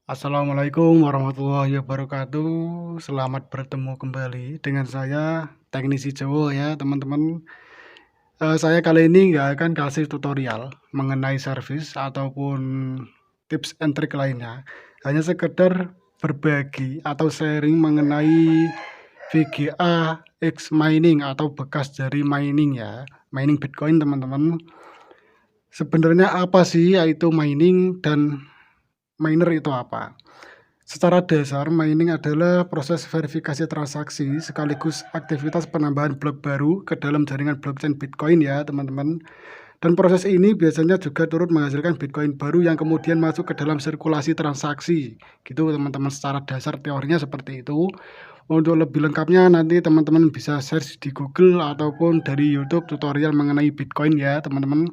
Assalamualaikum warahmatullahi wabarakatuh. Selamat bertemu kembali dengan saya, Teknisi Jowo ya, teman-teman. Saya kali ini nggak akan kasih tutorial mengenai servis ataupun tips and trik lainnya. Hanya sekedar berbagi atau sharing mengenai VGA X mining atau bekas dari mining ya, mining Bitcoin teman-teman. Sebenarnya apa sih yaitu mining dan miner itu apa? Secara dasar, mining adalah proses verifikasi transaksi sekaligus aktivitas penambahan blok baru ke dalam jaringan blockchain Bitcoin ya, teman-teman. Dan proses ini biasanya juga turut menghasilkan Bitcoin baru yang kemudian masuk ke dalam sirkulasi transaksi. Gitu, teman-teman. Secara dasar teorinya seperti itu. Untuk lebih lengkapnya nanti teman-teman bisa search di Google ataupun dari YouTube tutorial mengenai Bitcoin ya, teman-teman.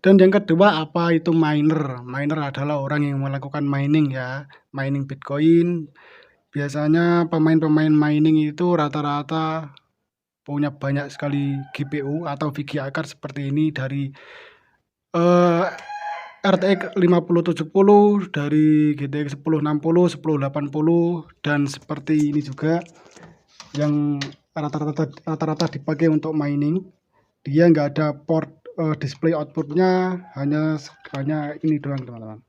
Dan yang kedua, apa itu miner? Miner adalah orang yang melakukan mining ya, mining Bitcoin. Biasanya pemain-pemain mining itu rata-rata punya banyak sekali GPU atau VGA card seperti ini dari eh, RTX 5070, dari GTX 1060, 1080, dan seperti ini juga yang rata-rata dipakai untuk mining. Dia nggak ada port display outputnya, hanya ini doang teman-teman.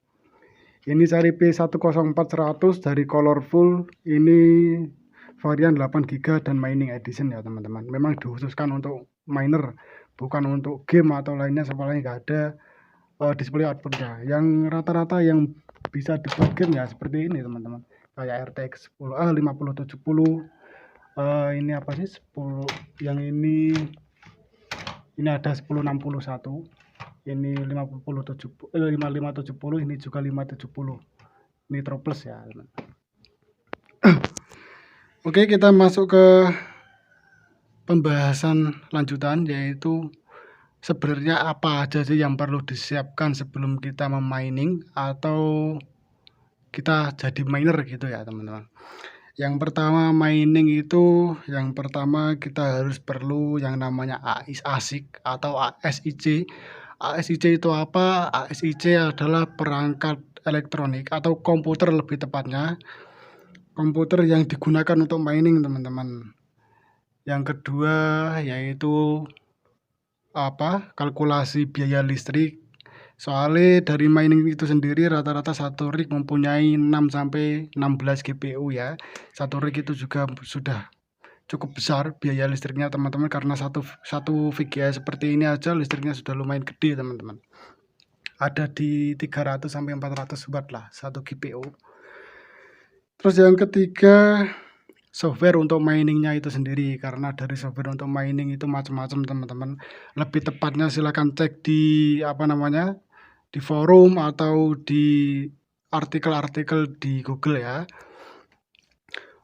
Ini seri P104 100 dari Colorful, ini varian 8 GB dan mining edition ya teman-teman. Memang dikhususkan untuk miner, bukan untuk game atau lainnya, sebenarnya nggak ada display outputnya. Yang rata-rata yang bisa dibuat game ya seperti ini teman-teman, kayak RTX 5070. Ini apa sih 10, yang ini ada 1061, ini 5570, ini juga 570 Nitro Plus ya. Oke, kita masuk ke pembahasan lanjutan, yaitu sebenarnya apa aja sih yang perlu disiapkan sebelum kita memining atau kita jadi miner gitu ya teman-teman. Yang pertama mining itu, yang pertama kita harus perlu yang namanya ASIC atau ASIC. ASIC itu apa? ASIC adalah perangkat elektronik atau komputer, lebih tepatnya komputer yang digunakan untuk mining teman-teman. Yang kedua yaitu kalkulasi biaya listrik. Soalnya dari mining itu sendiri rata-rata satu rig mempunyai 6 sampai 16 GPU ya. Satu rig itu juga sudah cukup besar biaya listriknya teman-teman, karena satu VGA seperti ini aja listriknya sudah lumayan gede teman-teman. Ada di 300 sampai 400 watt lah satu GPU. Terus yang ketiga, software untuk miningnya itu sendiri, karena dari software untuk mining itu macam-macam teman-teman. Lebih tepatnya silakan cek di di forum atau di artikel-artikel di Google ya.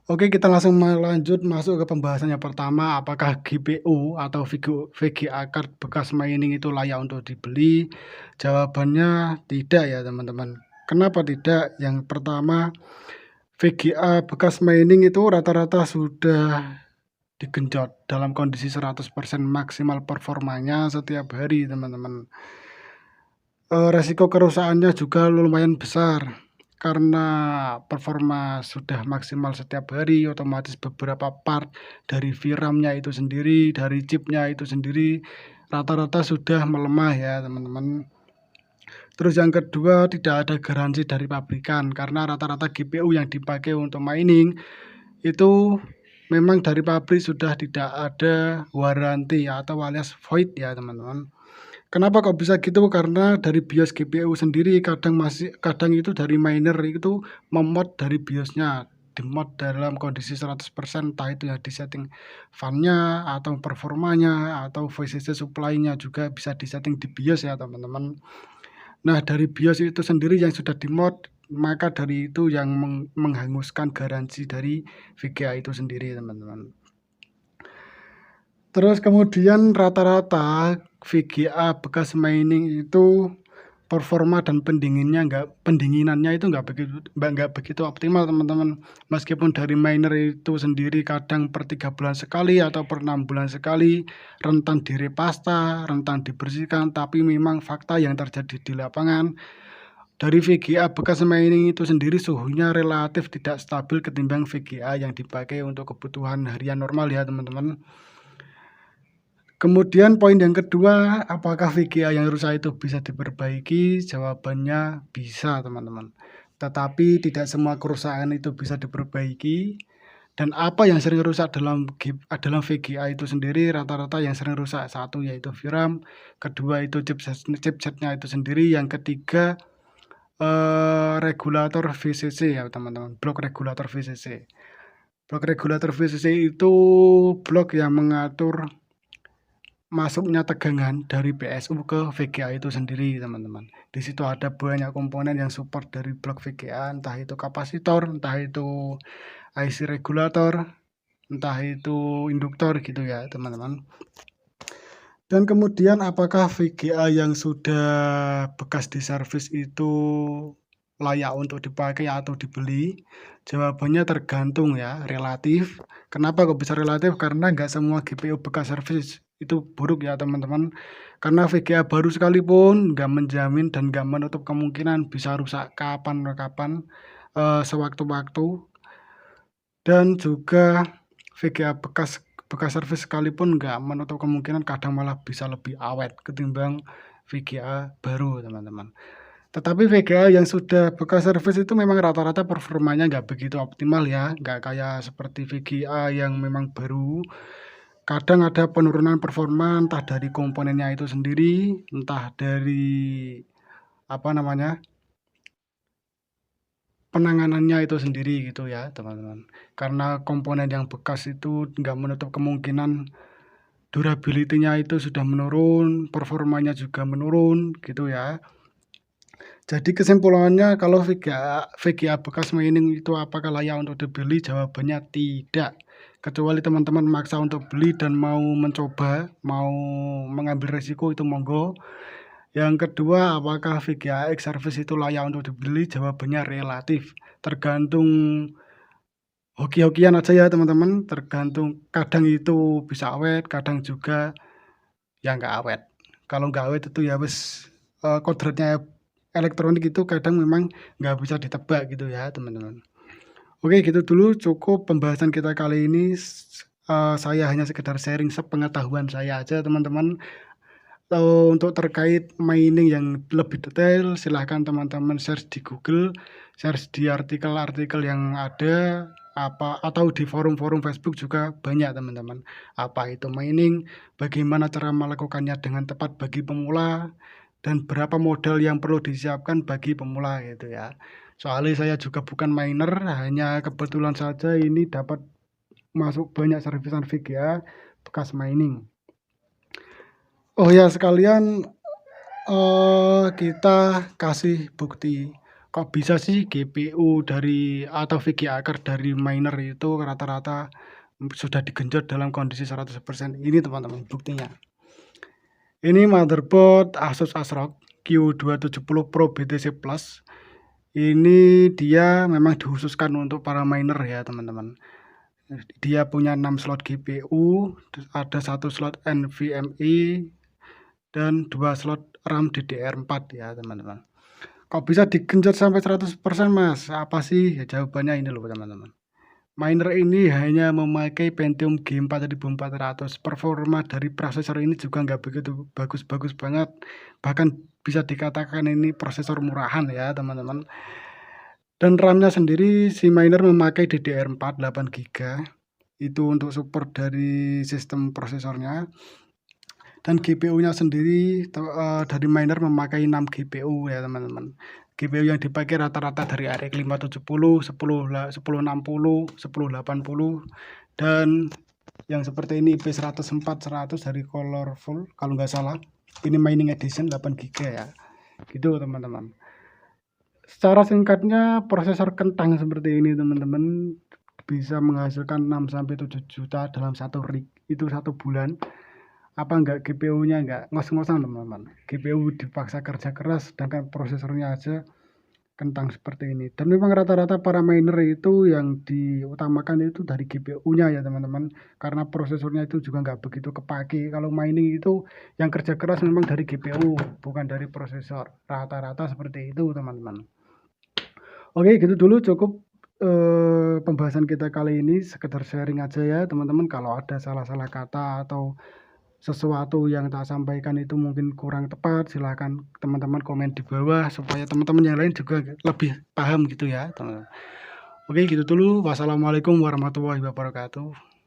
Oke, kita langsung lanjut masuk ke pembahasan yang pertama, apakah GPU atau VGA card bekas mining itu layak untuk dibeli? Jawabannya tidak ya teman-teman. Kenapa tidak? Yang pertama, VGA bekas mining itu rata-rata sudah digenjot dalam kondisi 100% maksimal performanya setiap hari teman-teman. Resiko kerusakannya juga lumayan besar, karena performa sudah maksimal setiap hari, otomatis beberapa part dari VRAM-nya itu sendiri, dari chipnya itu sendiri, rata-rata sudah melemah ya teman-teman. Terus yang kedua, tidak ada garansi dari pabrikan, karena rata-rata GPU yang dipakai untuk mining itu memang dari pabrik sudah tidak ada waranti atau alias void ya teman-teman. Kenapa kok bisa gitu? Karena dari BIOS GPU sendiri kadang itu dari miner itu memod dari BIOSnya, dimod dalam kondisi 100%, entah itu yang disetting fan-nya atau performanya atau voice supply-nya juga bisa disetting di BIOS ya teman-teman. Nah, dari BIOS itu sendiri yang sudah dimod, maka dari itu yang menghanguskan garansi dari VGA itu sendiri teman-teman. Terus kemudian rata-rata VGA bekas mining itu performa dan pendinginannya itu nggak begitu optimal teman-teman. Meskipun dari miner itu sendiri kadang per 3 bulan sekali atau per 6 bulan sekali rentan direpasta, rentan dibersihkan, tapi memang fakta yang terjadi di lapangan, Dari VGA bekas mining itu sendiri suhunya relatif tidak stabil ketimbang VGA yang dipakai untuk kebutuhan harian normal ya teman-teman. Kemudian poin yang kedua, apakah VGA yang rusak itu bisa diperbaiki? Jawabannya bisa teman-teman. Tetapi tidak semua kerusakan itu bisa diperbaiki. Dan apa yang sering rusak dalam VGA itu sendiri, rata-rata yang sering rusak, satu yaitu VRAM, kedua itu chipsetnya itu sendiri, yang ketiga regulator VCC ya teman-teman, blok regulator VCC. Blok regulator VCC itu blok yang mengatur masuknya tegangan dari PSU ke VGA itu sendiri teman-teman. Di situ ada banyak komponen yang support dari blok VGA, entah itu kapasitor, entah itu IC regulator, entah itu induktor gitu ya teman-teman. Dan kemudian apakah VGA yang sudah bekas diservis itu layak untuk dipakai atau dibeli? Jawabannya tergantung ya, relatif. Kenapa kok bisa relatif? Karena nggak semua GPU bekas servis itu buruk ya teman-teman. Karena VGA baru sekalipun nggak menjamin dan nggak menutup kemungkinan bisa rusak kapan-kapan sewaktu-waktu. Dan juga VGA bekas servis sekalipun nggak menutup kemungkinan kadang malah bisa lebih awet ketimbang VGA baru teman-teman. Tetapi VGA yang sudah bekas servis itu memang rata-rata performanya nggak begitu optimal ya, nggak kayak seperti VGA yang memang baru. Kadang ada penurunan performa entah dari komponennya itu sendiri, entah dari penanganannya itu sendiri gitu ya teman-teman. Karena komponen yang bekas itu nggak menutup kemungkinan durability-nya itu sudah menurun, performanya juga menurun gitu ya. Jadi kesimpulannya kalau VGA bekas mining itu apakah layak untuk dibeli? Jawabannya tidak. Kecuali teman-teman maksa untuk beli dan mau mencoba, mau mengambil resiko itu monggo. Yang kedua, apakah VGA X service itu layak untuk dibeli? Jawabannya relatif. Tergantung hoki-hokian aja ya teman-teman. Tergantung kadang itu bisa awet, kadang juga ya nggak awet. Kalau nggak awet itu ya wes kodratnya elektronik itu kadang memang nggak bisa ditebak gitu ya teman-teman. Oke gitu dulu cukup pembahasan kita kali ini. Saya hanya sekedar sharing sepengetahuan saya aja teman-teman. Untuk terkait mining yang lebih detail silahkan teman-teman search di Google, search di artikel-artikel yang ada atau di forum-forum Facebook juga banyak teman-teman. Apa itu mining, bagaimana cara melakukannya dengan tepat bagi pemula, dan berapa modal yang perlu disiapkan bagi pemula gitu ya. Soalnya saya juga bukan miner, hanya kebetulan saja ini dapat masuk banyak servisan VGA bekas mining. Oh ya sekalian kita kasih bukti. Kok bisa sih GPU atau VGA card dari miner itu rata-rata sudah digenjot dalam kondisi 100%. Ini teman-teman buktinya. Ini motherboard Asus ASRock Q270 Pro BTC Plus. Ini dia memang dikhususkan untuk para miner ya teman-teman. Dia punya 6 slot GPU, ada 1 slot NVMe, dan 2 slot RAM DDR4 ya teman-teman. Kok bisa digenjot sampai 100% mas? Apa sih? Ya jawabannya ini loh teman-teman. Miner ini hanya memakai Pentium G4 1400. Performa dari prosesor ini juga nggak begitu bagus-bagus banget. Bahkan bisa dikatakan ini prosesor murahan ya teman-teman. Dan RAM-nya sendiri si miner memakai DDR4 8GB. Itu untuk support dari sistem prosesornya. Dan GPU-nya sendiri dari miner memakai 6 GPU ya teman-teman. GPU yang dipakai rata-rata dari RX 570, 1060, 1080, dan yang seperti ini IP104 100 dari Colorful kalau nggak salah. Ini mining edition 8GB ya. Gitu teman-teman. Secara singkatnya prosesor kentang seperti ini teman-teman bisa menghasilkan 6 sampai 7 juta dalam satu rig. Itu 1 bulan. Apa enggak GPU-nya enggak ngos-ngosan teman-teman. GPU dipaksa kerja keras sedangkan prosesornya aja kentang seperti ini. Dan memang rata-rata para miner itu yang diutamakan itu dari GPU-nya ya teman-teman, karena prosesornya itu juga nggak begitu kepake. Kalau mining itu yang kerja keras memang dari GPU, bukan dari prosesor. Rata-rata seperti itu teman-teman. Oke, gitu dulu cukup pembahasan kita kali ini, sekedar sharing aja ya teman-teman. Kalau ada salah-salah kata atau sesuatu yang tak sampaikan itu mungkin kurang tepat, silahkan teman-teman komen di bawah supaya teman-teman yang lain juga lebih paham gitu ya teman-teman. Oke, gitu dulu. Wassalamualaikum warahmatullahi wabarakatuh.